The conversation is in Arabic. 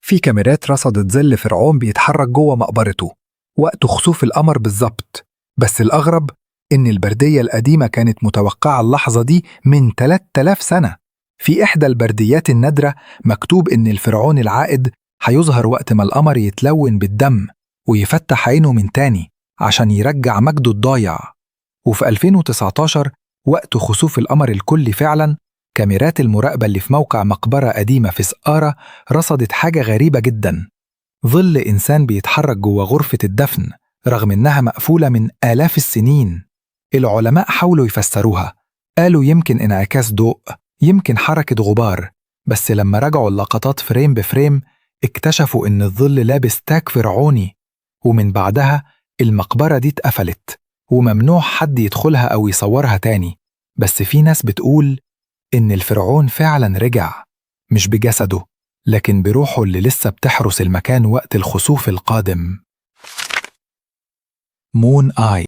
في كاميرات رصدت ظل فرعون بيتحرك جوه مقبرته وقت خسوف القمر بالظبط، بس الأغرب إن البردية القديمة كانت متوقعة اللحظة دي من 3000 سنة. في إحدى البرديات النادرة مكتوب إن الفرعون العائد هيظهر وقت ما القمر يتلون بالدم ويفتح عينه من تاني عشان يرجع مجده الضايع. وفي 2019 وقت خسوف القمر الكلي فعلا، كاميرات المراقبة اللي في موقع مقبرة قديمة في سقارة رصدت حاجة غريبة جدا: ظل إنسان بيتحرك جوه غرفة الدفن رغم إنها مقفولة من آلاف السنين. العلماء حاولوا يفسروها، قالوا يمكن انعكاس ضوء، يمكن حركة غبار، بس لما رجعوا اللقطات فريم بفريم اكتشفوا إن الظل لابس تاج فرعوني. ومن بعدها المقبرة دي اتقفلت وممنوع حد يدخلها أو يصورها تاني. بس في ناس بتقول إن الفرعون فعلا رجع، مش بجسده لكن بروحه اللي لسه بتحرس المكان وقت الخسوف القادم. مون آي